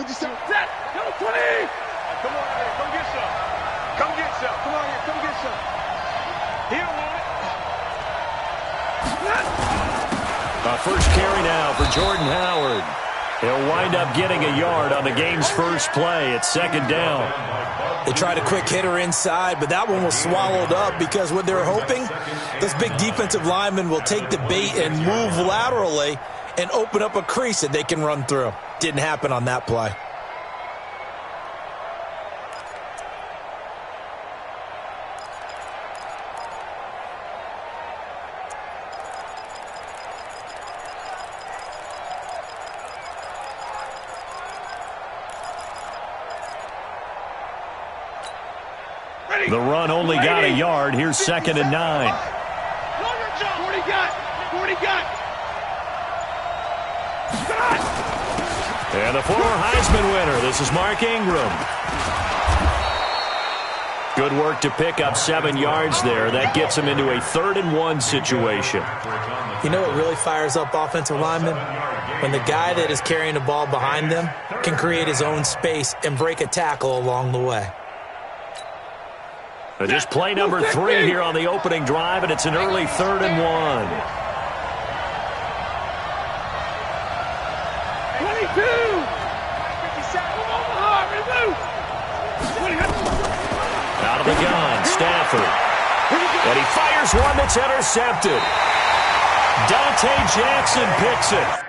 Set. Number 20. Come on here. Come get some. Come get some. Come on here. Come get some. He don't want it. First carry now for Jordan Howard. He'll wind up getting a yard on the game's first play. It's second down. They tried a quick hitter inside, but that one was swallowed up because what they're hoping, this big defensive lineman will take the bait and move laterally and open up a crease that they can run through. Didn't happen on that play. The run only got a yard. Here's 2nd and 9. 40 got. And the former Heisman winner, this is Mark Ingram. Good work to pick up 7 yards there. That gets him into a 3rd and 1 situation. You know what really fires up offensive linemen? When the guy that is carrying the ball behind them can create his own space and break a tackle along the way. Just play number 3 here on the opening drive, and it's an early 3rd and 1. 22. 57. Out of the gun, Stafford. And he fires one that's intercepted. Dante Jackson picks it.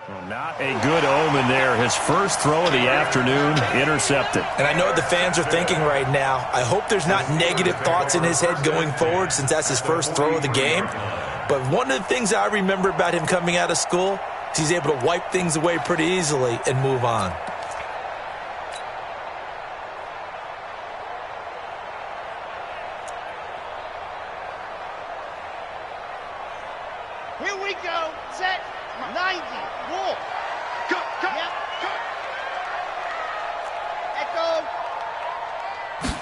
Well, not a good omen there. His first throw of the afternoon intercepted. And I know what the fans are thinking right now. I hope there's not negative thoughts in his head going forward since that's his first throw of the game. But one of the things I remember about him coming out of school is he's able to wipe things away pretty easily and move on. Here we go. Set. 90. Wolf. Go. Yep. Go. Echo.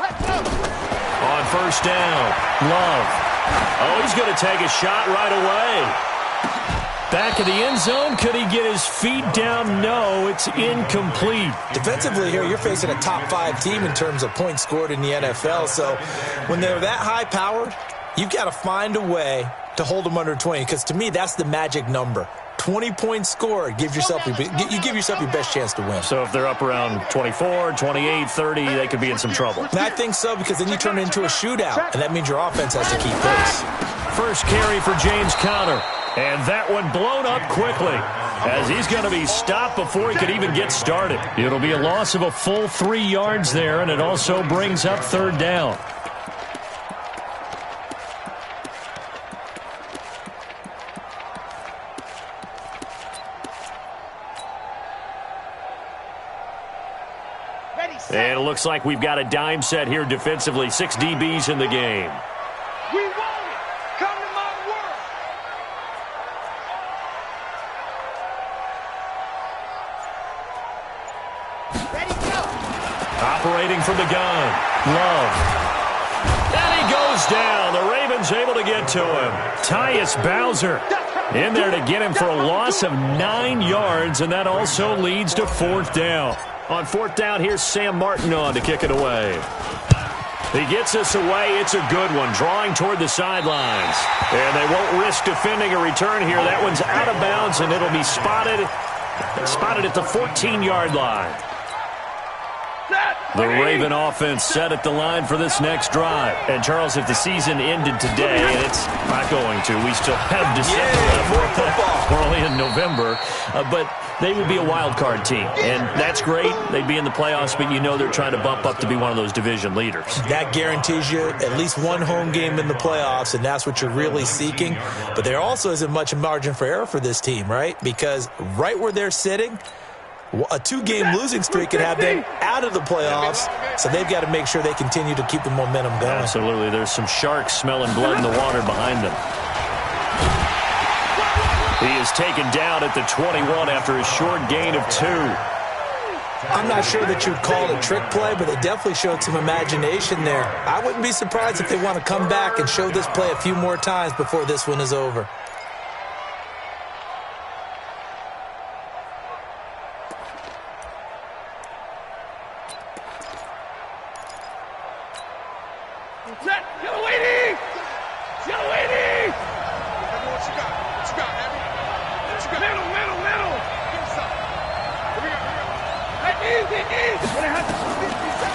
Let's go. On first down, Love. Oh, he's going to take a shot right away. Back of the end zone. Could he get his feet down? No, it's incomplete. Defensively here, you're facing a top 5 team in terms of points scored in the NFL. So when they're that high-powered, you've got to find a way to hold them under 20, because to me, that's the magic number. 20 points scored, you give yourself your best chance to win. So if they're up around 24, 28, 30, they could be in some trouble. And I think so, because then you turn it into a shootout, and that means your offense has to keep pace. First carry for James Conner, and that one blown up quickly, as he's going to be stopped before he could even get started. It'll be a loss of a full 3 yards there, and it also brings up 3rd down. And it looks like we've got a dime set here defensively. 6 DBs in the game. We want it. Come to my work. Ready, go. Operating from the gun. Love. And he goes down. The Ravens able to get to him. Tyus Bowser in there to get him for a loss of 9 yards, and that also leads to 4th down. On 4th down, here's Sam Martin on to kick it away. He gets us away. It's a good one, drawing toward the sidelines. And they won't risk defending a return here. That one's out of bounds, and it'll be spotted at the 14-yard line. The Raven offense set at the line for this next drive. And, Charles, if the season ended today, and it's not going to, we still have December left. We're only in November. But they would be a wild card team. And that's great. They'd be in the playoffs, but you know they're trying to bump up to be one of those division leaders. That guarantees you at least one home game in the playoffs, and that's what you're really seeking. But there also isn't much margin for error for this team, right? Because right where they're sitting, a 2-game losing streak could have them out of the playoffs, so they've got to make sure they continue to keep the momentum going. Absolutely. There's some sharks smelling blood in the water behind them. He is taken down at the 21 after a short gain of 2. I'm not sure that you'd call it a trick play, but they definitely showed some imagination there. I wouldn't be surprised if they want to come back and show this play a few more times before this one is over.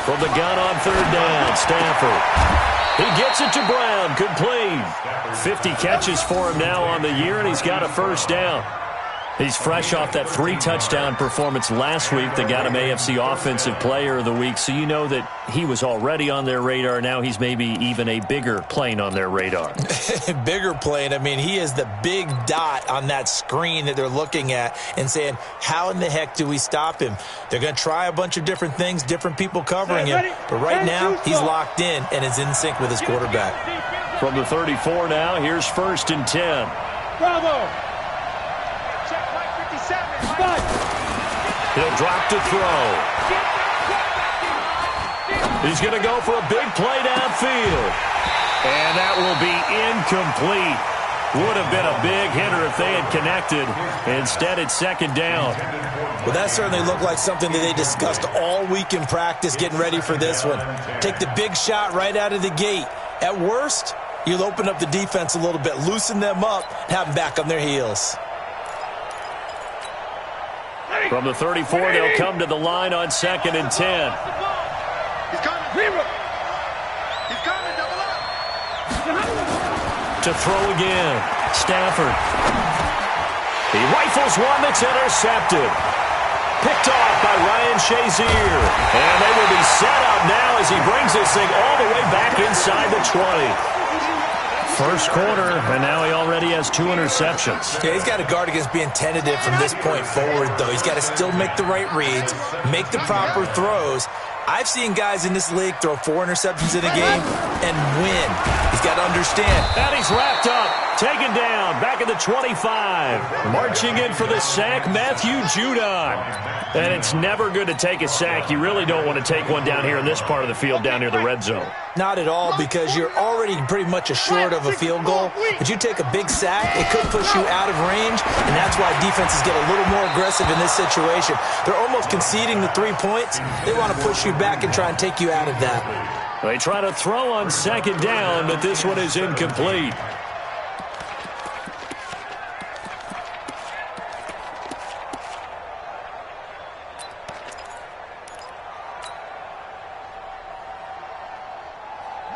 From the gun on 3rd down, Stafford. He gets it to Brown, complete. 50 catches for him now on the year, and he's got a 1st down. He's fresh off that 3-touchdown performance last week that got him AFC Offensive Player of the Week, so you know that he was already on their radar. Now he's maybe even a bigger plane on their radar. Bigger plane. I mean, he is the big dot on that screen that they're looking at and saying, how in the heck do we stop him? They're going to try a bunch of different things, different people covering him, but right now he's locked in and is in sync with his quarterback. From the 34 now, here's 1st and 10. Bravo! He'll drop to throw. He's going to go for a big play downfield. And that will be incomplete. Would have been a big hitter if they had connected. Instead, it's 2nd down. Well, that certainly looked like something that they discussed all week in practice getting ready for this one. Take the big shot right out of the gate. At worst, you'll open up the defense a little bit, loosen them up, and have them back on their heels. From the 34, they'll come to the line on 2nd and 10. He's coming. He's coming. Double up. To throw again. Stafford. He rifles one that's intercepted. Picked off by Ryan Shazier. And they will be set up now as he brings this thing all the way back inside the 20. First quarter, and now he already has 2 interceptions. Yeah, he's got to guard against being tentative from this point forward, though. He's got to still make the right reads, make the proper throws. I've seen guys in this league throw 4 interceptions in a game and win. He's got to understand. And he's wrapped up, taken down, back at the 25. Marching in for the sack, Matthew Judon. And it's never good to take a sack. You really don't want to take one down here in this part of the field, down near the red zone. Not at all, because you're already pretty much assured of a field goal. But you take a big sack, it could push you out of range, and that's why defenses get a little more aggressive in this situation. They're almost conceding the 3 points. They want to push you back and try and take you out of that. They try to throw on 2nd down, but this one is incomplete.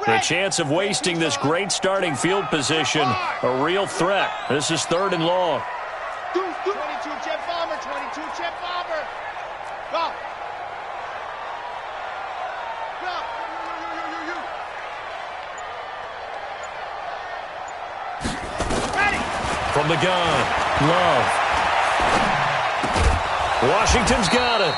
The chance of wasting this great starting field position, a real threat. This is 3rd and long. 22 Jet Bomber, 22 Jet Bomber. Go. Go. Ready. From the gun, Love. Washington's got it.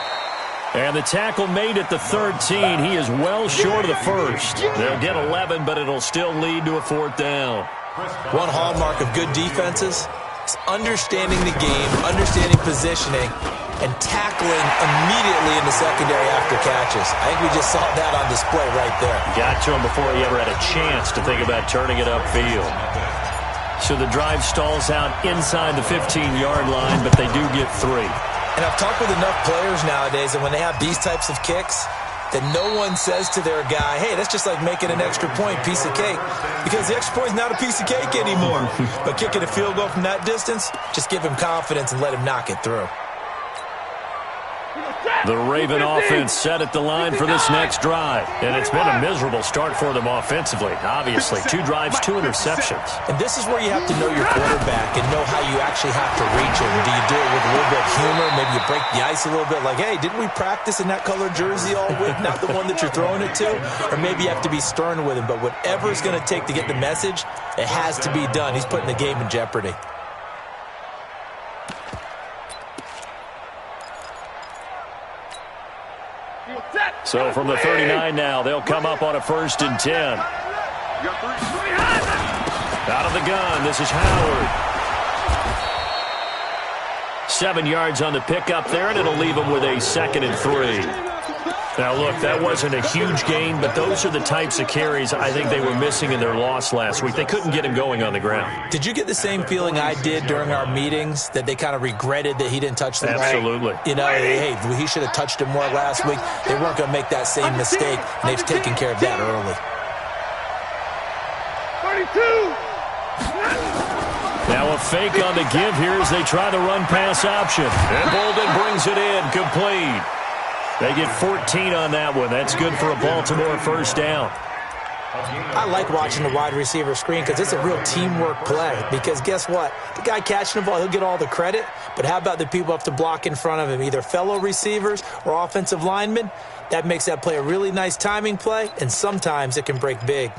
And the tackle made at the 13. He is well short of the 1st. They'll get 11, but it'll still lead to a 4th down. One hallmark of good defenses is understanding the game, understanding positioning, and tackling immediately in the secondary after catches. I think we just saw that on display right there. Got to him before he ever had a chance to think about turning it upfield. So the drive stalls out inside the 15-yard line, but they do get 3. And I've talked with enough players nowadays, and when they have these types of kicks, that no one says to their guy, hey, that's just like making an extra point, piece of cake. Because the extra point is not a piece of cake anymore. But kicking a field goal from that distance, just give him confidence and let him knock it through. The Raven offense set at the line for this next drive. And it's been a miserable start for them offensively. Obviously, 2 drives, 2 interceptions. And this is where you have to know your quarterback and know how you actually have to reach him. Do you do it with a little bit of humor? Maybe you break the ice a little bit like, hey, didn't we practice in that colored jersey all week? Not the one that you're throwing it to? Or maybe you have to be stern with him. But whatever it's going to take to get the message, it has to be done. He's putting the game in jeopardy. So from the 39 now, they'll come up on a 1st and 10. Out of the gun, this is Howard. 7 yards on the pickup there, and it'll leave them with a 2nd and 3. Now, look, that wasn't a huge gain, but those are the types of carries I think they were missing in their loss last week. They couldn't get him going on the ground. Did you get the same feeling I did during our meetings, that they kind of regretted that he didn't touch the ball? Absolutely. You know, hey, he should have touched him more last week. They weren't going to make that same mistake, and they've taken care of that early. 32. Now a fake on the give here as they try the run-pass option. And Bolden brings it in, complete. They get 14 on that one. That's good for a Baltimore 1st down. I like watching the wide receiver screen because it's a real teamwork play. Because guess what? The guy catching the ball, he'll get all the credit. But how about the people up to block in front of him, either fellow receivers or offensive linemen? That makes that play a really nice timing play, and sometimes it can break big.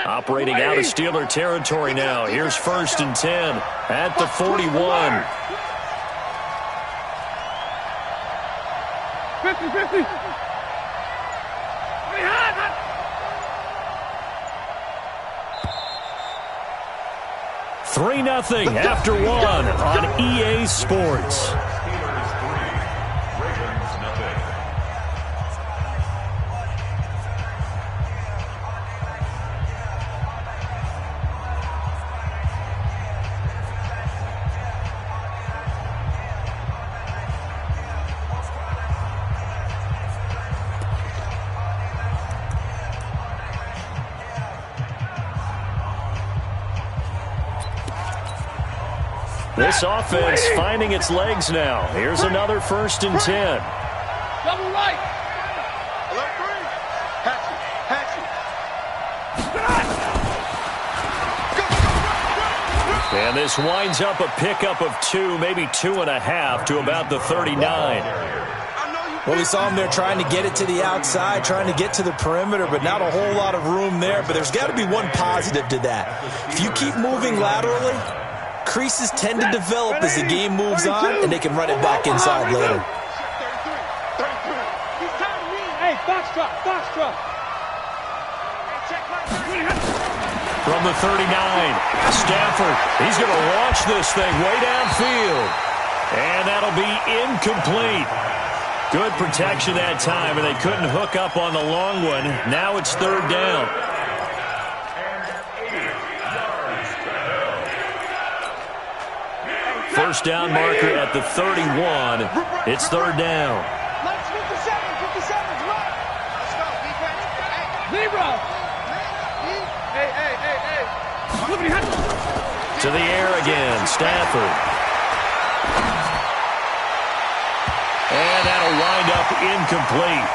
Operating out of Steeler territory now. Here's 1st and 10 at the 41. 50-50. 3-0 after 1 on EA Sports. This offense finding its legs now. Here's another 1st and 10. Double right. Alert 3. Hatchet. And this winds up a pickup of 2, maybe 2.5 to about the 39. Well, we saw him there trying to get it to the outside, trying to get to the perimeter, but not a whole lot of room there. But there's got to be one positive to that. If you keep moving laterally, creases tend to develop as the game moves on, and they can run it back inside later. Hey, box drop. From the 39, Stafford, he's going to launch this thing way downfield. And that'll be incomplete. Good protection that time, and they couldn't hook up on the long one. Now it's 3rd down. First down marker at the 31. It's 3rd down. Let's 57, right. Let's go, defense. Zebra. Hey. To the air again, Stafford. And that'll wind up incomplete.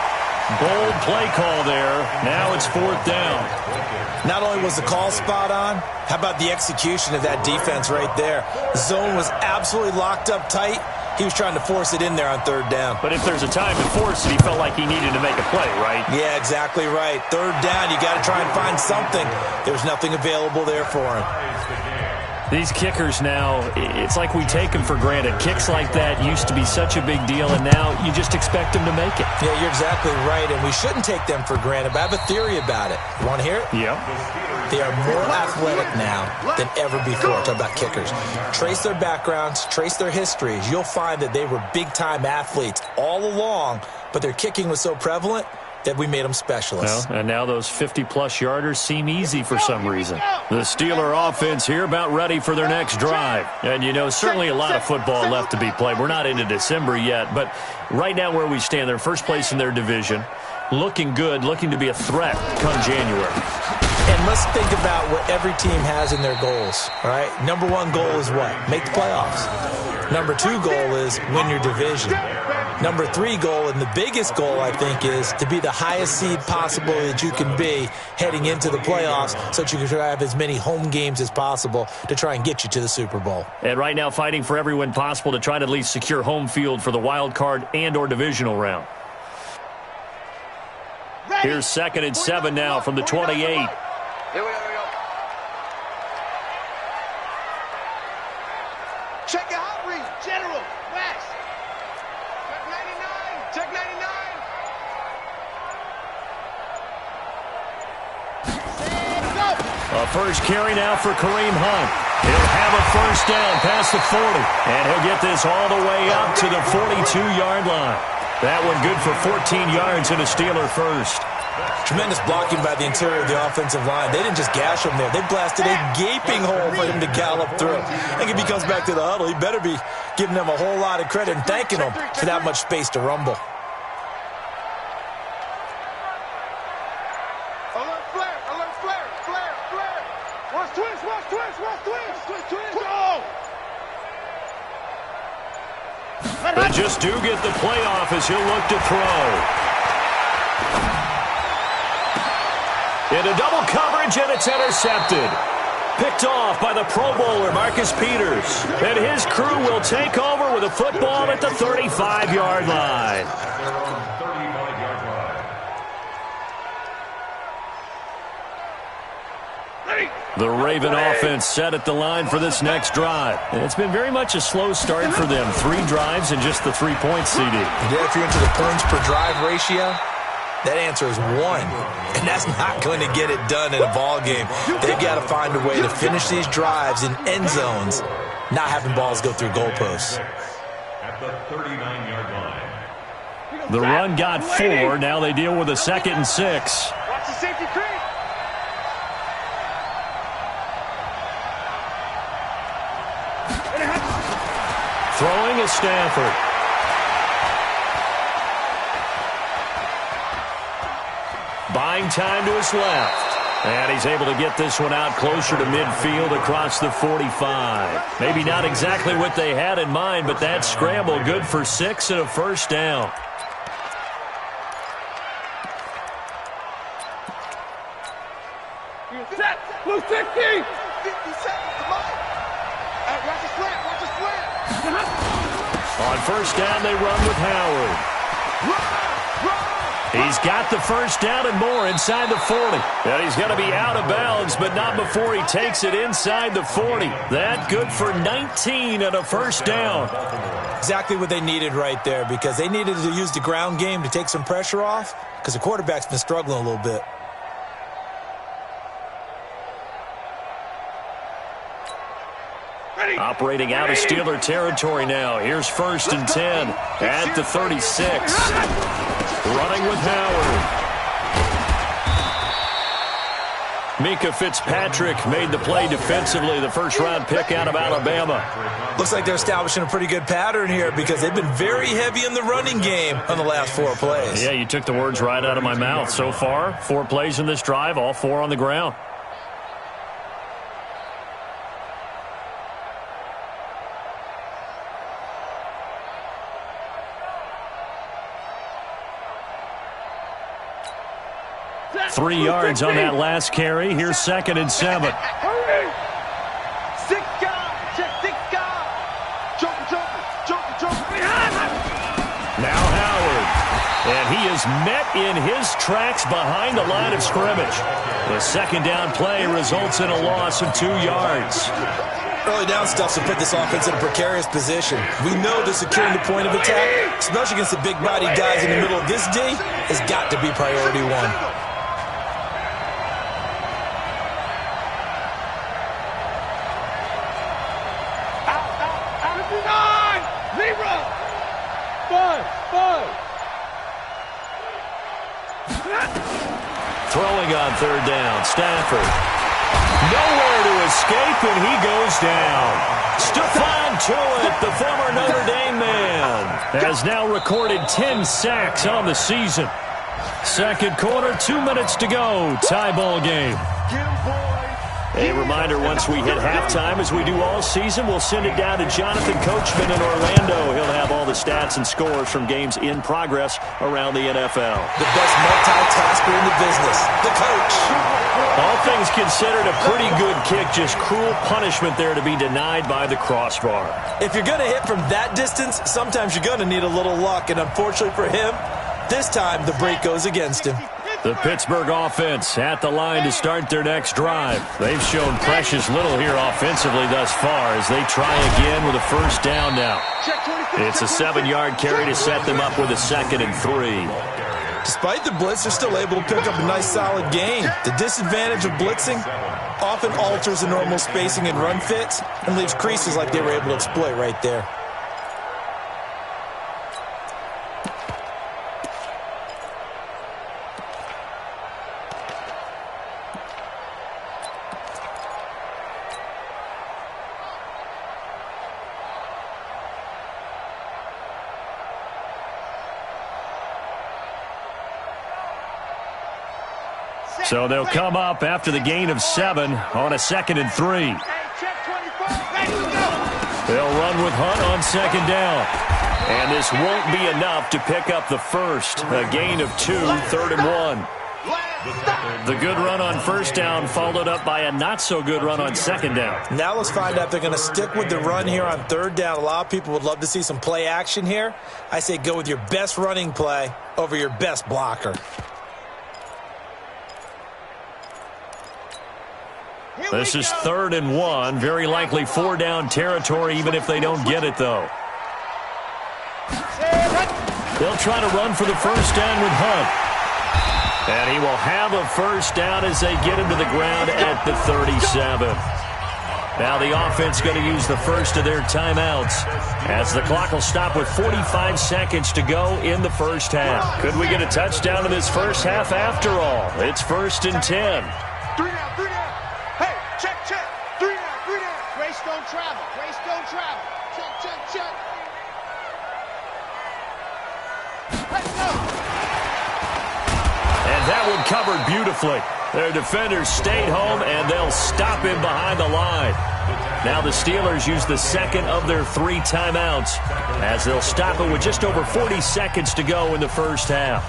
Bold play call there. Now it's 4th down. Not only was the call spot on, how about the execution of that defense right there? The zone was absolutely locked up tight. He was trying to force it in there on 3rd down. But if there's a time to force it, he felt like he needed to make a play, right? Yeah, exactly right. 3rd down, you got to try and find something. There's nothing available there for him. These kickers now, it's like we take them for granted. Kicks like that used to be such a big deal, and now you just expect them to make it. Yeah, you're exactly right, and we shouldn't take them for granted, but I have a theory about it. You want to hear it? Yep. They are more athletic now than ever before. Talk about kickers. Trace their backgrounds, trace their histories. You'll find that they were big-time athletes all along, but their kicking was so prevalent that we made them specialists. Well, and now those 50-plus yarders seem easy for some reason. The Steeler offense here about ready for their next drive. And, you know, certainly a lot of football left to be played. We're not into December yet, but right now where we stand, they're first place in their division. Looking good, looking to be a threat come January. And let's think about what every team has in their goals, all right? Number one goal is what? Make the playoffs. Number two goal is win your division. Number three goal, and the biggest goal, I think, is to be the highest seed possible that you can be heading into the playoffs so that you can have as many home games as possible to try and get you to the Super Bowl. And right now fighting for every win possible to try to at least secure home field for the wild card and or divisional round. Here's 2nd and 7 now from the 28. Here we go. Check it out, Reed. General, West. Check 99. A first carry now for Kareem Hunt. He'll have a first down past the 40. And he'll get this all the way up to the 42-yard line. That one good for 14 yards and a Steeler first. Tremendous blocking by the interior of the offensive line. They didn't just gash him there. They blasted a gaping hole for him to gallop through. I think if he comes back to the huddle, he better be giving them a whole lot of credit and thanking them for that much space to rumble. Alert flare. Watch twist. Go! They just do get the playoff as he'll look to throw. Into double coverage, and it's intercepted. Picked off by the Pro Bowler, Marcus Peters. And his crew will take over with a football at the 35-yard line. The Raven offense set at the line for this next drive. And it's been very much a slow start for them. 3 drives and just the 3-point CD. Yeah, if you're into the points per drive ratio, that answer is 1. And that's not going to get it done in a ball game. They've got to find a way to finish these drives in end zones, not having balls go through goalposts. At the 39-yard line. The run got 4. Now they deal with a 2nd and 6. Watch the safety creep. Throwing is Stafford. Buying time to his left. And he's able to get this one out closer to midfield across the 45. Maybe not exactly what they had in mind, but that scramble good for 6 and a first down. Set. Blue 50. 50 seconds. Come on. Watch the slant. On first down, they run with Howard. He's got the first down and more inside the 40. And he's going to be out of bounds, but not before he takes it inside the 40. That good for 19 and a first down. Exactly what they needed right there, because they needed to use the ground game to take some pressure off, because the quarterback's been struggling a little bit. Operating out of Steeler territory now. Here's 1st and 10 at the 36. Running with Howard. Mika Fitzpatrick made the play defensively, the first-round pick out of Alabama. Looks like they're establishing a pretty good pattern here, because they've been very heavy in the running game on the last 4 plays. Yeah, you took the words right out of my mouth. So far, 4 plays in this drive, all 4 on the ground. Three yards on that last carry. Here's 2nd and 7. Hurry! 6 guys. Check 6 guys. Joker. Now Howard. And he is met in his tracks behind the line of scrimmage. The 2nd down play results in a loss of 2 yards. Early down stuff to put this offense in a precarious position. We know that securing the point of attack, especially against the big-bodied guys in the middle of this D, has got to be priority 1. Throwing on 3rd down, Stafford. Nowhere to escape, and he goes down. Stephon Tuitt, the former Notre Dame man, has now recorded 10 sacks on the season. 2nd quarter, 2 minutes to go. Tie ball game. Get him, boy. A reminder, once we hit halftime, as we do all season, we'll send it down to Jonathan Coachman in Orlando. He'll have all the stats and scores from games in progress around the NFL. The best multitasker in the business, the coach. All things considered, a pretty good kick, just cruel punishment there to be denied by the crossbar. If you're going to hit from that distance, sometimes you're going to need a little luck, and unfortunately for him, this time the break goes against him. The Pittsburgh offense at the line to start their next drive. They've shown precious little here offensively thus far as they try again with a first down now. It's a 7-yard carry to set them up with a 2nd and 3. Despite the blitz, they're still able to pick up a nice solid gain. The disadvantage of blitzing often alters the normal spacing and run fits and leaves creases like they were able to exploit right there. So they'll come up after the gain of 7 on a 2nd and 3. They'll run with Hunt on 2nd down. And this won't be enough to pick up the first. A gain of 2, 3rd and 1. The good run on first down followed up by a not-so-good run on 2nd down. Now let's find out if they're going to stick with the run here on 3rd down. A lot of people would love to see some play action here. I say go with your best running play over your best blocker. This is 3rd and 1. Very likely 4-down territory, even if they don't get it, though. They'll try to run for the first down with Hunt. And he will have a first down as they get him to the ground at the 37. Now the offense going to use the first of their timeouts as the clock will stop with 45 seconds to go in the first half. Could we get a touchdown in this first half after all? It's 1st and 10. 3 down, 3 down. Hey, check, check. 3 down, 3 down. Grace don't travel. Grace don't travel. Check, check, check. Let's go. And that one covered beautifully. Their defenders stayed home, and they'll stop him behind the line. Now the Steelers use the second of their 3 timeouts as they'll stop it with just over 40 seconds to go in the first half.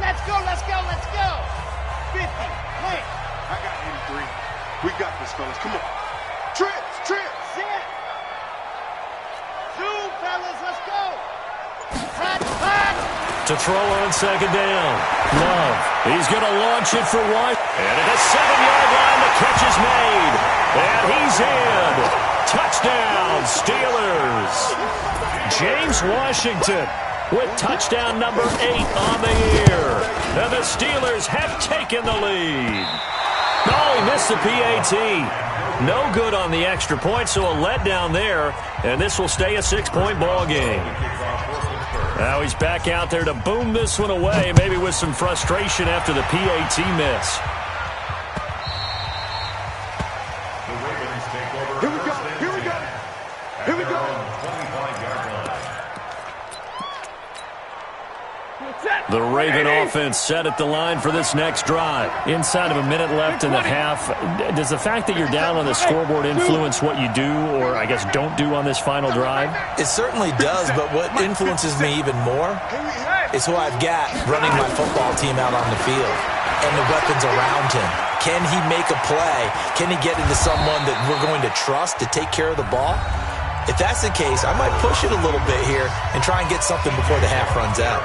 Let's go, let's go, let's go. 50, wait. I got 83. We got this, fellas. Come on. Trips, trips. Sit. Zoom, fellas, let's go. Hot, hot. To throw on 2nd down. Love. He's going to launch it for one. And at the 7-yard line, the catch is made. And he's in. Touchdown, Steelers. James Washington with touchdown number 8 on the year. And the Steelers have taken the lead. Oh, he missed the PAT. No good on the extra point, so a letdown there. And this will stay a 6-point ball game. Now he's back out there to boom this one away, maybe with some frustration after the PAT miss. Here we go. Here we go. Here we go. The Raven offense set at the line for this next drive. Inside of a minute left in the half, does the fact that you're down on the scoreboard influence what you do, or I guess don't do on this final drive? It certainly does, but what influences me even more is who I've got running my football team out on the field and the weapons around him. Can he make a play? Can he get into someone that we're going to trust to take care of the ball? If that's the case, I might push it a little bit here and try and get something before the half runs out.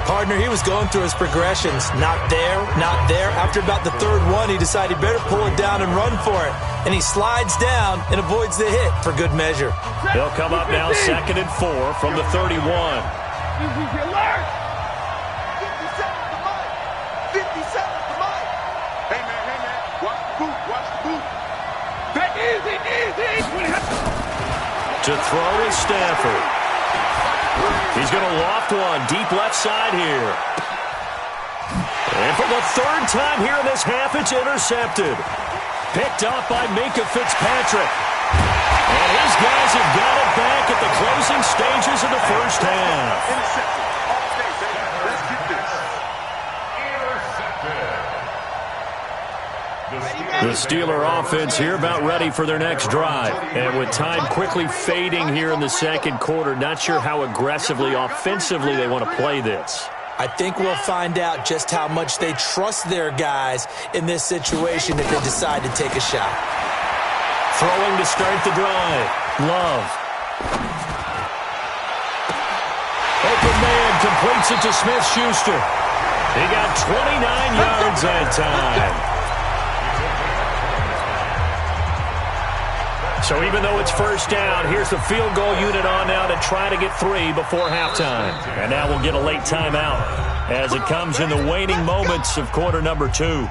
Partner, he was going through his progressions. Not there, not there. After about the 3rd one, he decided he better pull it down and run for it. And he slides down and avoids the hit for good measure. They'll come up now 2nd and 4 from the 31. 57 at the mic. 57 at the mic. Hey, man. Watch the boot. Watch the boot. Easy, easy. To throw is Stafford. He's going to loft one deep left side here. And for the third time here in this half, it's intercepted. Picked off by Minkah Fitzpatrick. And his guys have got it back at the closing stages of the first half. Intercepted. All day, baby. Let's get this. The Steeler offense here about ready for their next drive. And with time quickly fading here in the second quarter, not sure how aggressively, offensively they want to play this. I think we'll find out just how much they trust their guys in this situation if they decide to take a shot. Throwing to start the drive. Love. Open man completes it to Smith-Schuster. He got 29 yards that time. So even though it's first down, here's the field goal unit on now to try to get 3 before halftime. And now we'll get a late timeout as it comes in the waning moments of quarter number 2.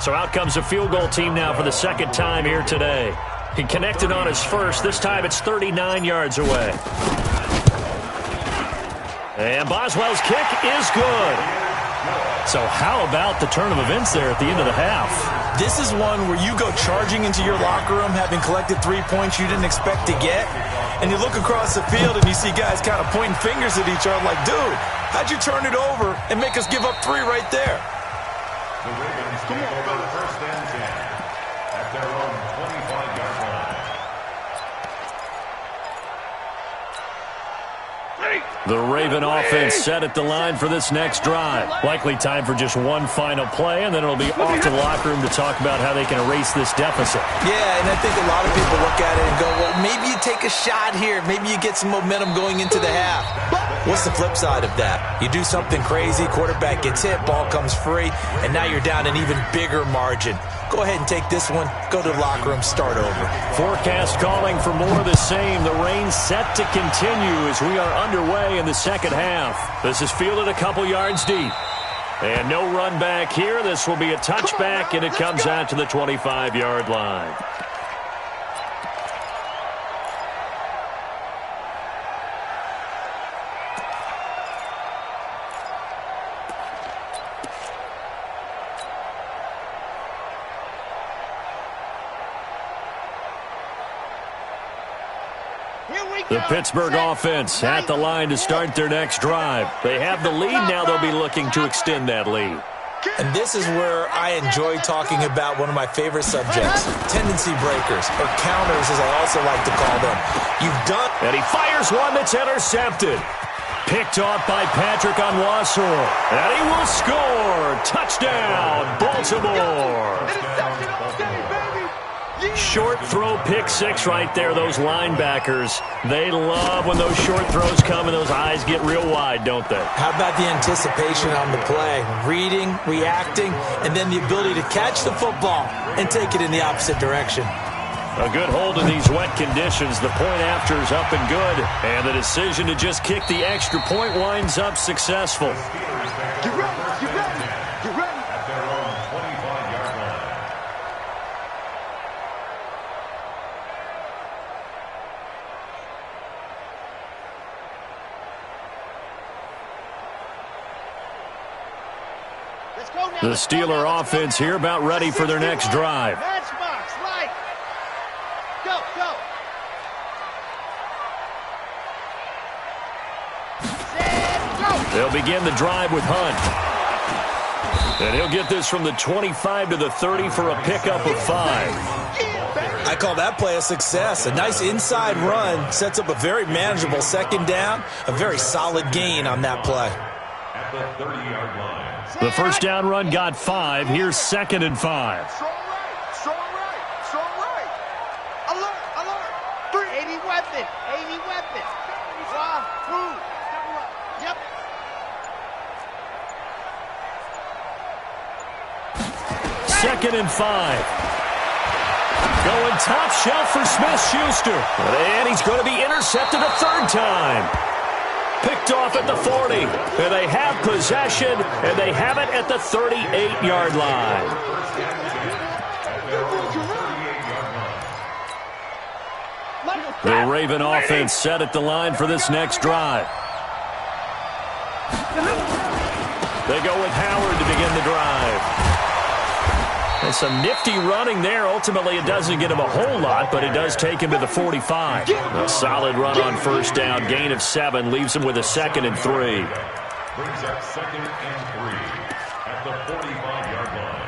So out comes the field goal team now for the second time here today. He connected on his first. This time it's 39 yards away. And Boswell's kick is good. So how about the turn of events there at the end of the half? This is one where you go charging into your locker room having collected 3 points you didn't expect to get, and you look across the field and you see guys kind of pointing fingers at each other like, dude, how'd you turn it over and make us give up 3 right there? The Ravens take over the first and 10 at their own 25-yard line. The Raven offense set at the line for this next drive. Likely time for just one final play, and then it'll be off to the locker room to talk about how they can erase this deficit. Yeah, and I think a lot of people look at it and go, well, maybe you take a shot here. Maybe you get some momentum going into the half. What's the flip side of that? You do something crazy, quarterback gets hit, ball comes free, and now you're down an even bigger margin. Go ahead and take this one, go to the locker room, start over. Forecast calling for more of the same. The rain set to continue as we are underway in the second half. This is fielded a couple yards deep. And no run back here. This will be a touchback, and it comes out to the 25-yard line. The Pittsburgh offense at the line to start their next drive. They have the lead. Now they'll be looking to extend that lead. And this is where I enjoy talking about one of my favorite subjects, tendency breakers, or counters as I also like to call them. You've done... And he fires one that's intercepted. Picked off by Patrick Onwuasor. And he will score. Touchdown, Baltimore. Short throw, pick 6 right there. Those linebackers, they love when those short throws come and those eyes get real wide, don't they? How about the anticipation on the play? Reading, reacting, and then the ability to catch the football and take it in the opposite direction. A good hold in these wet conditions. The point after is up and good. And the decision to just kick the extra point winds up successful. Get ready, get ready, get ready. At their own 25-yard line. The Steeler offense here about ready for their next drive. Matchbox, light. Go, go. Set, go. They'll begin the drive with Hunt. And he'll get this from the 25 to the 30 for a pickup of 5. I call that play a success. A nice inside run sets up a very manageable second down, a very solid gain on that play. At the 30-yard line. The first down run got 5. Here's 2nd and 5. Strong right, strong right, strong right. Alert, alert. 80 weapon, 80 weapon. Wahoo. Yep. Second and 5. Going top shelf for Smith-Schuster. And he's going to be intercepted a third time. Picked off at the 40. And they have possession, and they have it at the 38-yard line. The Raven offense set at the line for this next drive. They go with Howard to begin the drive. And some nifty running there. Ultimately, it doesn't get him a whole lot, but it does take him to the 45. A solid run on first down. Gain of 7 leaves him with a 2nd and 3. Brings up 2nd and 3 at the 45-yard line.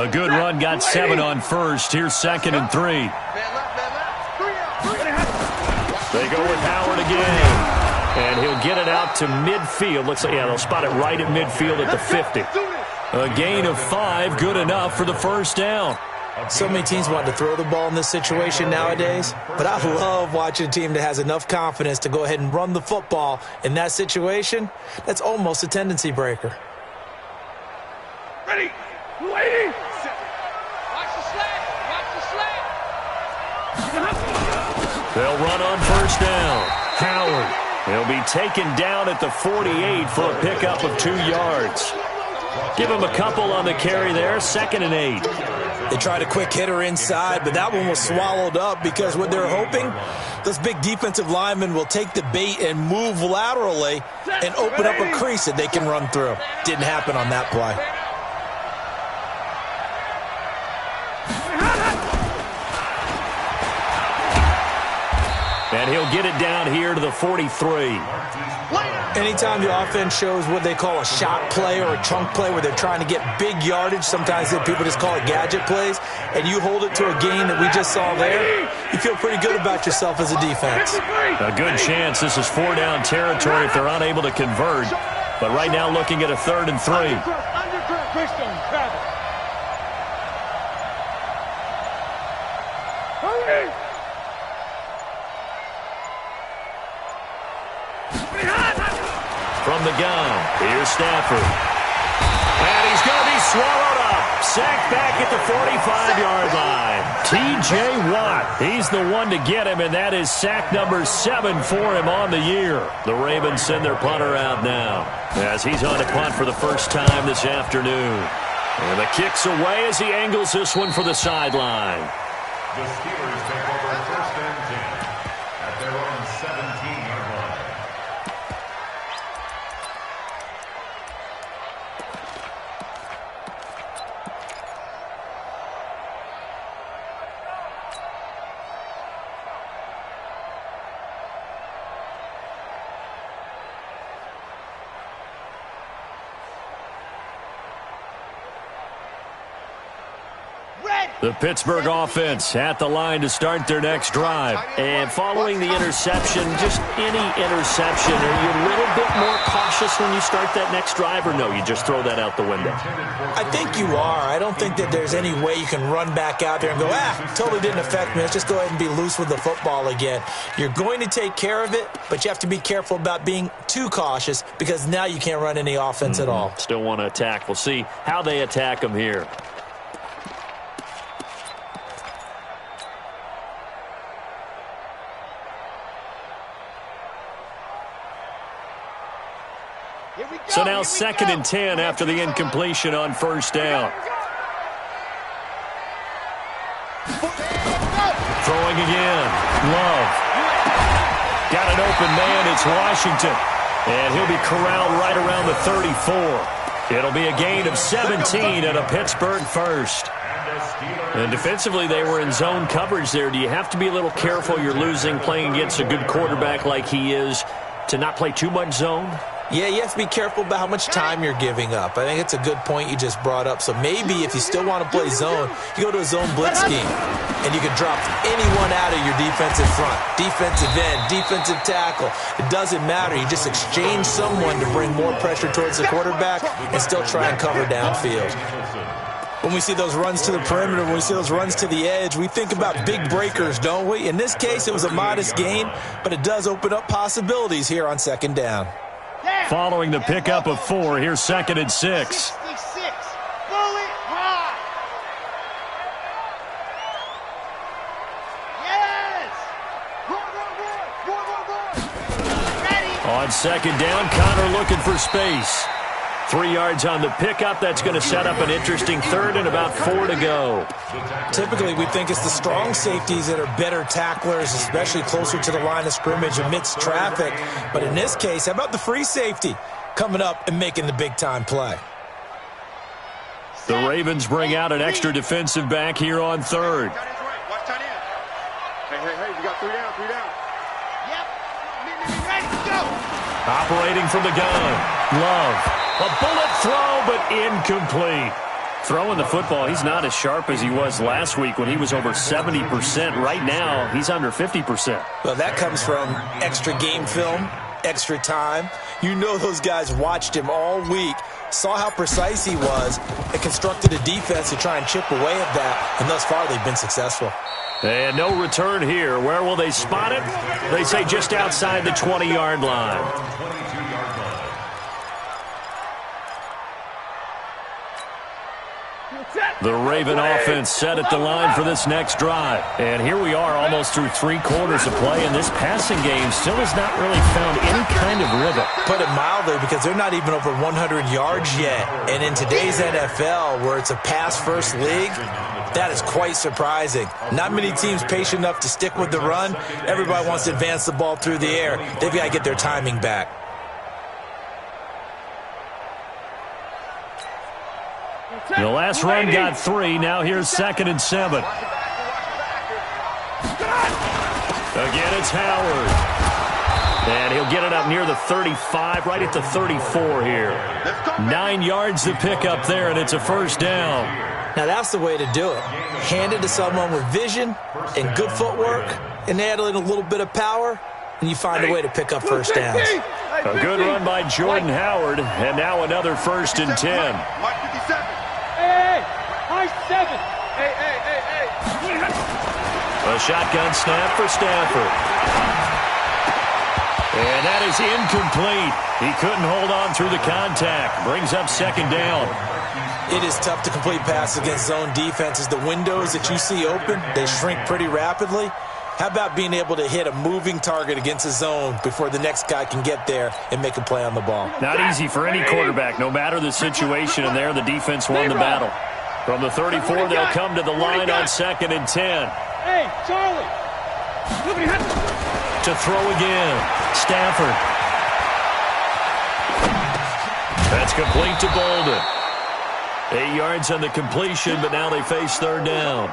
A good run got 7 on first. Here's 2nd and 3. They go with Howard again. And he'll get it out to midfield. Looks like, yeah, they'll spot it right at midfield at the 50. A gain of 5, good enough for the first down. So many teams want to throw the ball in this situation nowadays, but I love watching a team that has enough confidence to go ahead and run the football in that situation. That's almost a tendency breaker. Ready, waiting. Watch the slant. They'll run on first down. Howard. He'll be taken down at the 48 for a pickup of 2 yards. Give him a couple on the carry there. 2nd and 8. They tried a quick hitter inside, but that one was swallowed up because what they're hoping, those big defensive linemen will take the bait and move laterally and open up a crease that they can run through. Didn't happen on that play. And he'll get it down here to the 43. Anytime the offense shows what they call a shot play or a chunk play where they're trying to get big yardage, sometimes people just call it gadget plays, and you hold it to a gain that we just saw there, you feel pretty good about yourself as a defense. A good chance this is 4-down territory if they're unable to convert. But right now looking at a 3rd and 3. From the gun, here's Stafford. And he's going to be swallowed up. Sacked back at the 45-yard line. T.J. Watt, he's the one to get him, and that is sack number 7 for him on the year. The Ravens send their punter out now as he's on to punt for the first time this afternoon. And the kick's away as he angles this one for the sideline. The Steelers take over 1st and 10 at their own 17-yard line. The Pittsburgh offense at the line to start their next drive. And following the interception, just any interception, are you a little bit more cautious when you start that next drive, or no, you just throw that out the window? I think you are. I don't think that there's any way you can run back out there and go, totally didn't affect me. Let's just go ahead and be loose with the football again. You're going to take care of it, but you have to be careful about being too cautious because now you can't run any offense at all. Still want to attack. We'll see how they attack them here. So now 2nd and 10 after the incompletion on first down. Throwing again. Love. Got an open man. It's Washington. And he'll be corralled right around the 34. It'll be a gain of 17 and a Pittsburgh first. And defensively, they were in zone coverage there. Do you have to be a little careful? You're losing, playing against a good quarterback like he is, to not play too much zone? Yeah, you have to be careful about how much time you're giving up. I think it's a good point you just brought up. So maybe if you still want to play zone, you go to a zone blitz scheme, and you can drop anyone out of your defensive front, defensive end, defensive tackle. It doesn't matter. You just exchange someone to bring more pressure towards the quarterback and still try and cover downfield. When we see those runs to the perimeter, when we see those runs to the edge, we think about big breakers, don't we? In this case, it was a modest gain, but it does open up possibilities here on 2nd down. Following the pickup of 4, here's 2nd and 6. 66. Bullet high. Yes. Run. Ready. On 2nd down, Connor looking for space. 3 yards on the pickup. That's going to set up an interesting third and about 4 to go. Typically, we think it's the strong safeties that are better tacklers, especially closer to the line of scrimmage amidst traffic. But in this case, how about the free safety coming up and making the big-time play? The Ravens bring out an extra defensive back here on third. Watch tight end. Hey, you got 3 down, 3 down. Yep. Ready, go. Operating from the gun. Love. A bullet throw, but incomplete. Throwing the football, he's not as sharp as he was last week when he was over 70%. Right now, he's under 50%. Well, that comes from extra game film, extra time. You know those guys watched him all week, saw how precise he was, and constructed a defense to try and chip away at that. And thus far, they've been successful. And no return here. Where will they spot it? They say just outside the 20-yard line. The Raven offense set at the line for this next drive. And here we are almost through 3 quarters of play, and this passing game still has not really found any kind of rhythm. Put it mildly, because they're not even over 100 yards yet. And in today's NFL, where it's a pass-first league, that is quite surprising. Not many teams patient enough to stick with the run. Everybody wants to advance the ball through the air. They've got to get their timing back. The last run got 3. Now here's 2nd and 7. Again, it's Howard. And he'll get it up near the 35, right at the 34 here. 9 yards to pick up there, and it's a first down. Now that's the way to do it. Hand it to someone with vision and good footwork, and add in a little bit of power, and you find a way to pick up first downs. A good run by Jordan Howard, and now another 1st and 10. Mike 57. Hey, high 7. Hey. A shotgun snap for Stafford. And that is incomplete. He couldn't hold on through the contact. Brings up 2nd down. It is tough to complete passes against zone defenses. The windows that you see open, they shrink pretty rapidly. How about being able to hit a moving target against a zone before the next guy can get there and make a play on the ball? Not easy for any quarterback, no matter the situation, and there the defense won the battle. From the 34, they'll come to the line on 2nd and 10. Hey, Charlie. To throw again. Stafford. That's complete to Bolden. 8 yards on the completion, but now they face 3rd down.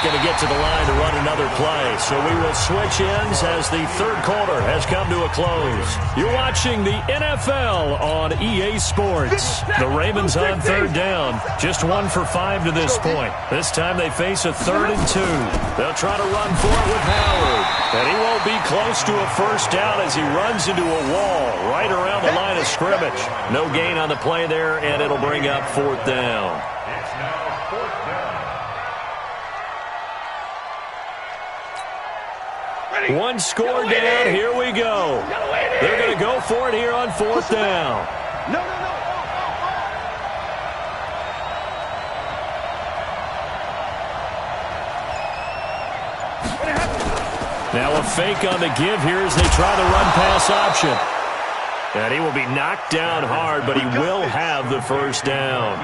Going to get to the line to run another play. So we will switch ends as the 3rd quarter has come to a close. You're watching the NFL on EA Sports. The Ravens on 3rd down. Just 1 for 5 to this point. This time they face a 3rd and 2. They'll try to run for it with Howard. And he won't be close to a first down as he runs into a wall right around the line of scrimmage. No gain on the play there, and it'll bring up 4th down. It's now 4th down. One score down. Here we go. They're going to go for it here on 4th down. No. Now a fake on the give here as they try the run-pass option. And he will be knocked down hard, but he will have the first down.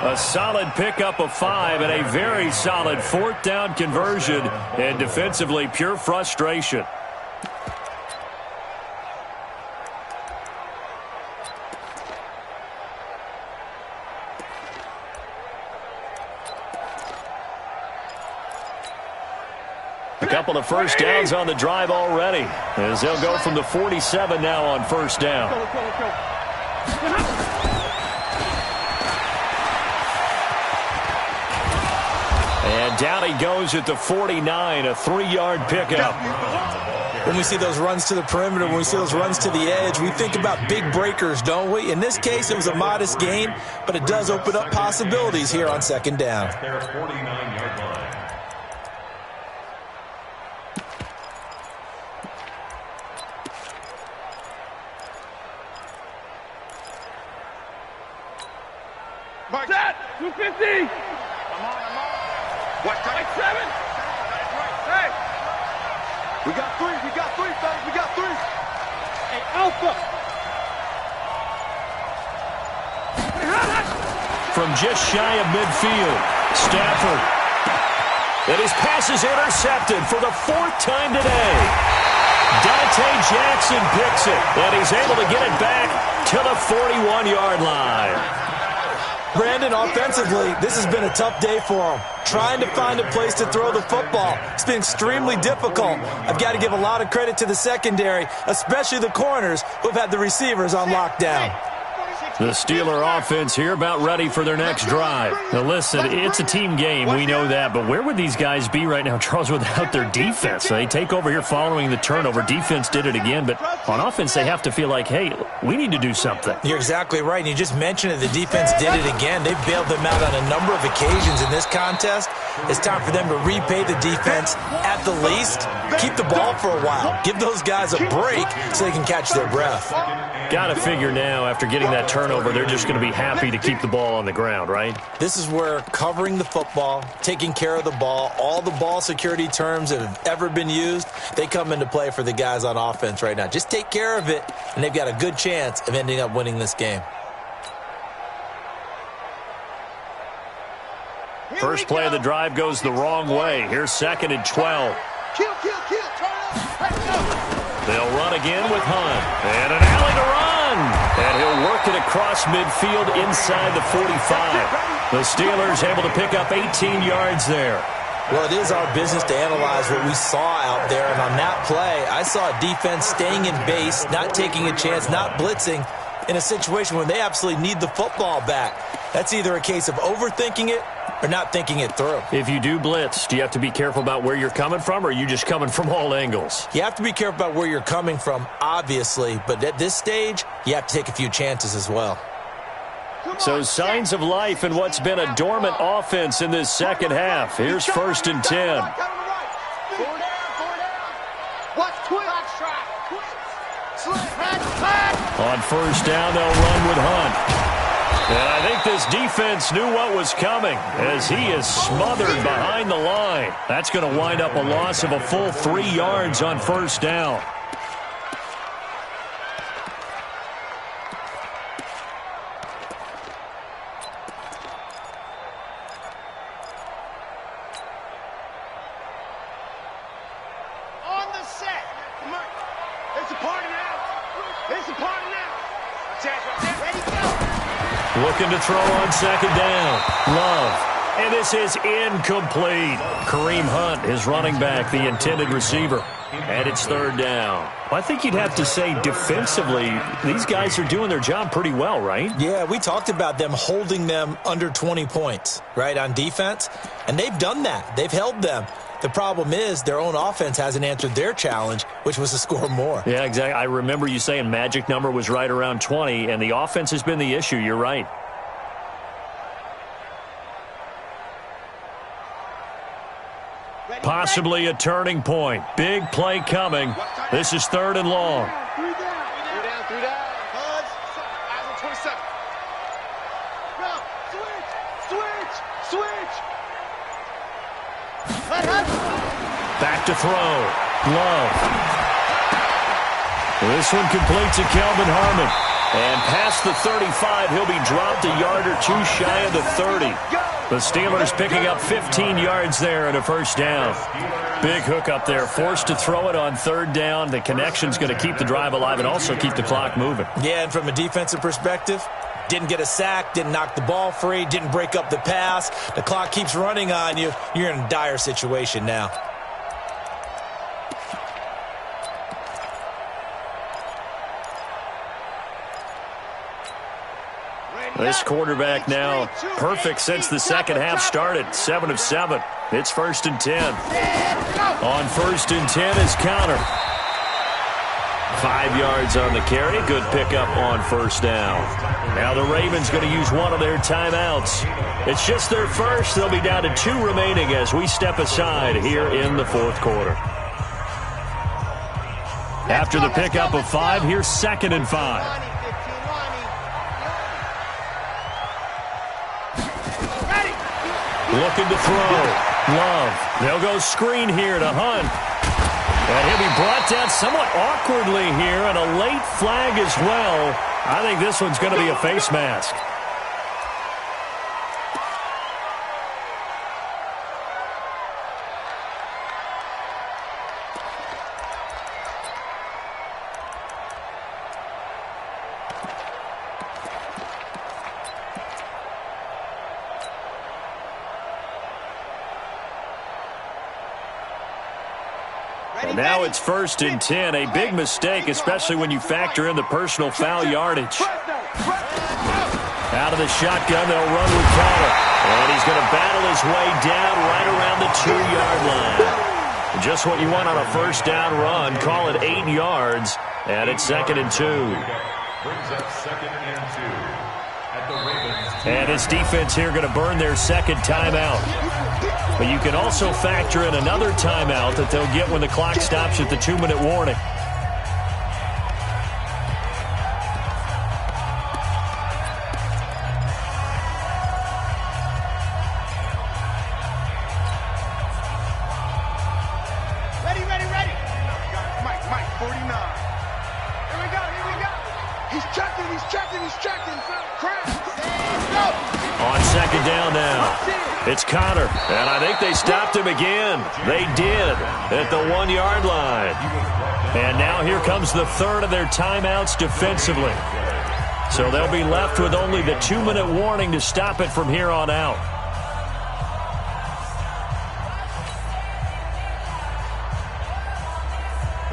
A solid pickup of 5 and a very solid 4th down conversion. And defensively, pure frustration. A couple of first downs on the drive already, as they'll go from the 47 now on first down. And down he goes at the 49, a 3-yard pickup. When we see those runs to the perimeter, when we see those runs to the edge, we think about big breakers, don't we? In this case, it was a modest gain, but it does open up possibilities here on 2nd down. Their 49-yard line. Set. 250. I'm on. What? Like 7. Hey. We got three, fellas. We got three. Hey, Alpha. From just shy of midfield, Stafford. And his pass is intercepted for the 4th time today. Dante Jackson picks it, and he's able to get it back to the 41-yard line. Brandon, offensively, this has been a tough day for him. Trying to find a place to throw the football. It's been extremely difficult. I've got to give a lot of credit to the secondary, especially the corners who've had the receivers on lockdown. The Steeler offense here about ready for their next drive. Now listen, it's a team game, we know that, but where would these guys be right now, Charles, without their defense? They take over here following the turnover. Defense did it again, but on offense they have to feel like, hey, we need to do something. You're exactly right, and you just mentioned it. The defense did it again. They bailed them out on a number of occasions in this contest. It's time for them to repay the defense at the least. Keep the ball for a while. Give those guys a break so they can catch their breath. Got to figure now, after getting that turnover, they're just going to be happy to keep the ball on the ground, right? This is where covering the football, taking care of the ball, all the ball security terms that have ever been used, they come into play for the guys on offense right now. Just take care of it, and they've got a good chance of ending up winning this game. First play of the drive goes the wrong way. Here's 2nd and 12. Kill. Turn up. They'll run again with Hunt. And an alley to run. And he'll work it across midfield inside the 45. The Steelers able to pick up 18 yards there. Well, it is our business to analyze what we saw out there. And on that play, I saw a defense staying in base, not taking a chance, not blitzing in a situation where they absolutely need the football back. That's either a case of overthinking it or not thinking it through. If you do blitz, do you have to be careful about where you're coming from, or are you just coming from all angles? You have to be careful about where you're coming from, obviously, but at this stage, you have to take a few chances as well. So signs of life in what's been a dormant offense in this second half. Here's 1st and 10. On 1st down, they'll run with Hunt. And I think this defense knew what was coming as he is smothered behind the line. That's going to wind up a loss of a full 3 yards on 1st down. On the set. Come on. It's a party now. It's a party now. Ready, go. Looking to throw on 2nd down. Love. And this is incomplete. Kareem Hunt is running back, the intended receiver. And it's 3rd down. Well, I think you'd have to say defensively, these guys are doing their job pretty well, right? Yeah, we talked about them holding them under 20 points, right, on defense. And they've done that. They've held them. The problem is their own offense hasn't answered their challenge, which was to score more. Yeah, exactly. I remember you saying magic number was right around 20, and the offense has been the issue. You're right. Possibly a turning point. Big play coming. This is 3rd and long. 3 down. Buzz. Eyes on 27. Go. Switch. Back to throw. Love. This one completes to Kelvin Harmon. And past the 35, he'll be dropped a yard or 2 shy of the 30. The Steelers picking up 15 yards there and a 1st down. Big hook up there. Forced to throw it on 3rd down. The connection's going to keep the drive alive and also keep the clock moving. Yeah, and from a defensive perspective, didn't get a sack, didn't knock the ball free, didn't break up the pass. The clock keeps running on you. You're in a dire situation now. This quarterback now perfect since the second half started. 7 of 7. It's 1st and 10. On 1st and 10 is Counter. 5 yards on the carry. Good pickup on 1st down. Now the Ravens going to use one of their timeouts. It's just their first. They'll be down to 2 remaining as we step aside here in the 4th quarter. After the pickup of 5, here's 2nd and 5. Looking to throw. Love. They'll go screen here to Hunt. And he'll be brought down somewhat awkwardly here, and a late flag as well. I think this one's going to be a face mask. Now it's 1st and 10, a big mistake, especially when you factor in the personal foul yardage. Out of the shotgun, they'll run with Carter. And he's going to battle his way down right around the 2-yard line. Just what you want on a first down run. Call it 8 yards, and it's 2nd and 2. Brings up 2nd and 2. At the Ravens. And this defense here going to burn their second timeout. But you can also factor in another timeout that they'll get when the clock stops at the 2-minute warning. Ready. Mike, 49. Here we go. He's checking. Crash. On 2nd down now. It's Connor, and I think they stopped him again. They did at the 1-yard line. And now here comes the 3rd of their timeouts defensively. So they'll be left with only the 2-minute warning to stop it from here on out.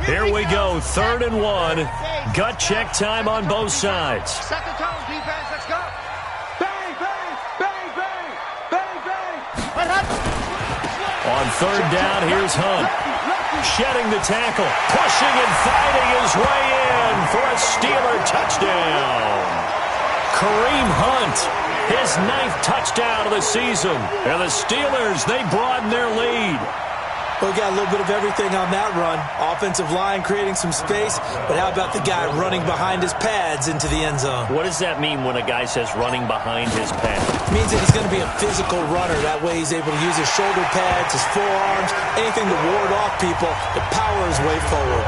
Here we go, 3rd and 1. Gut check time on both sides. Set the tone, defense. Let's go. On 3rd down, here's Hunt. Shedding the tackle. Pushing and fighting his way in for a Steeler touchdown. Kareem Hunt, his 9th touchdown of the season. And the Steelers, they broaden their lead. Well, we got a little bit of everything on that run. Offensive line creating some space, but how about the guy running behind his pads into the end zone? What does that mean when a guy says running behind his pads? It means that he's going to be a physical runner. That way he's able to use his shoulder pads, his forearms, anything to ward off people to power his way forward.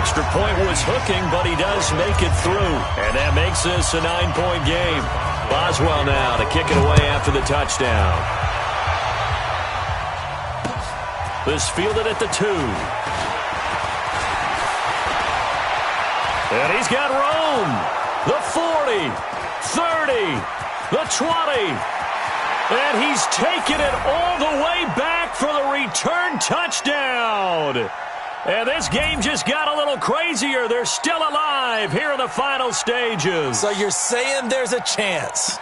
Extra point was hooking, but he does make it through. And that makes this a 9-point game. Boswell now to kick it away after the touchdown. This fielded at the 2. And he's got room. The 40, 30, the 20. And he's taken it all the way back for the return touchdown. And this game just got a little crazier. They're still alive here in the final stages. So you're saying there's a chance?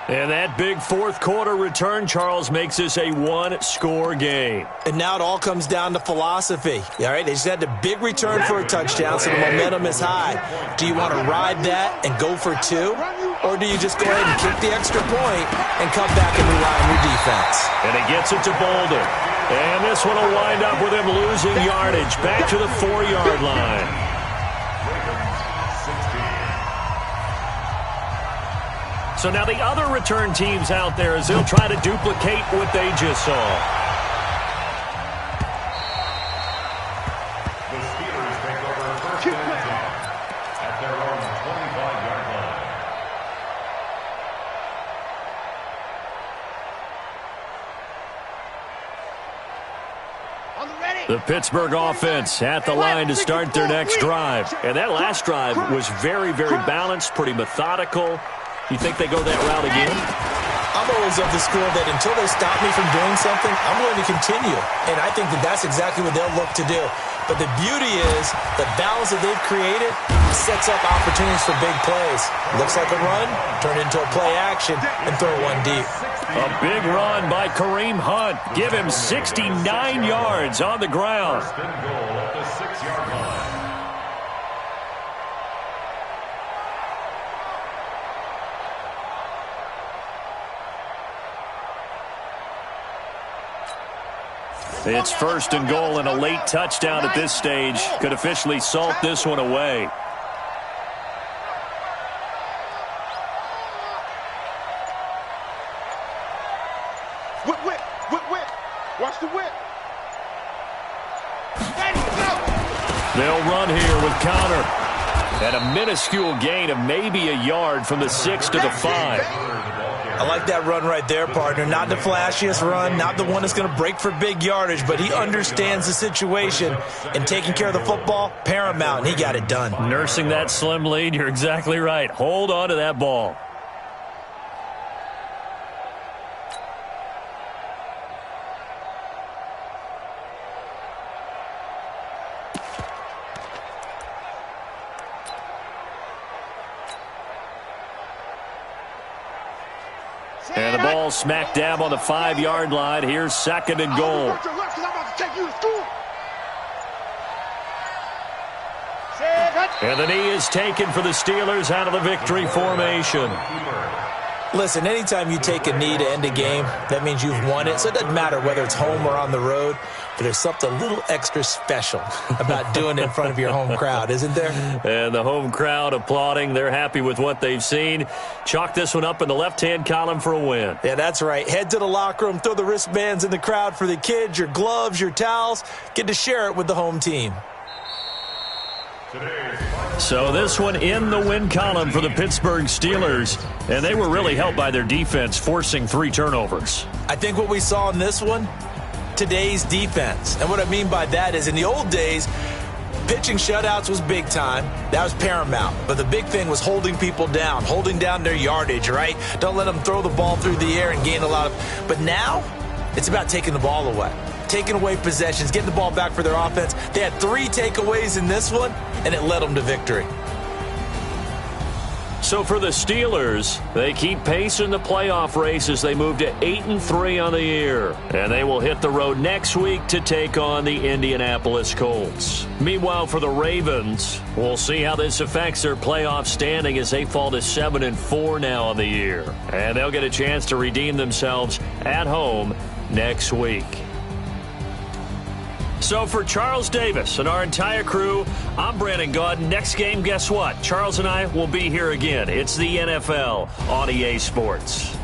And that big 4th quarter return, Charles, makes this a 1-score game. And now it all comes down to philosophy. All right, they just had a big return for a touchdown, so the momentum is high. Do you want to ride that and go for 2? Or do you just go ahead and kick the extra point and come back and rely on your defense? And he gets it to Bolden. And this one will wind up with him losing yardage back to the 4-yard line. So now the other return teams out there as they'll try to duplicate what they just saw. The Steelers take over 1st and 10 at their own 25-yard line. The Pittsburgh offense at the line to start their next drive. And that last drive was very, very balanced, pretty methodical. You think they go that route again? I'm always of the school that until they stop me from doing something, I'm going to continue. And I think that that's exactly what they'll look to do. But the beauty is the balance that they've created sets up opportunities for big plays. Looks like a run, turn into a play action, and throw one deep. A big run by Kareem Hunt. Give him 69 yards on the ground. First and goal at the 6-yard line. It's 1st and goal, and a late touchdown at this stage could officially salt this one away. Whip, whip, whip, whip. Watch the whip. Ready, go! They'll run here with Connor. And a minuscule gain of maybe a yard from the 6 to the 5. I like that run right there, partner. Not the flashiest run, not the one that's going to break for big yardage, but he understands the situation, and taking care of the football, paramount, and he got it done. Nursing that slim lead, you're exactly right. Hold on to that ball. And the ball smack dab on the 5-yard line. Here's 2nd and goal. And the knee is taken for the Steelers out of the victory formation. Listen, anytime you take a knee to end a game, that means you've won it. So it doesn't matter whether it's home or on the road, but there's something a little extra special about doing it in front of your home crowd, isn't there? And the home crowd applauding. They're happy with what they've seen. Chalk this one up in the left-hand column for a win. Yeah, that's right. Head to the locker room, throw the wristbands in the crowd for the kids, your gloves, your towels. Get to share it with the home team. So this one in the win column for the Pittsburgh Steelers, and they were really helped by their defense, forcing 3 turnovers. I think what we saw in this one, today's defense. And what I mean by that is in the old days, pitching shutouts was big time. That was paramount. But the big thing was holding people down, holding down their yardage, right? Don't let them throw the ball through the air and gain a lot of... But now, it's about taking the ball away. Taking away possessions, getting the ball back for their offense. They had 3 takeaways in this one, and it led them to victory. So for the Steelers, they keep pace in the playoff race as they move to 8-3 on the year. And they will hit the road next week to take on the Indianapolis Colts. Meanwhile, for the Ravens, we'll see how this affects their playoff standing as they fall to 7-4 now on the year. And they'll get a chance to redeem themselves at home next week. So for Charles Davis and our entire crew, I'm Brandon Gaudin. Next game, guess what? Charles and I will be here again. It's the NFL on EA Sports.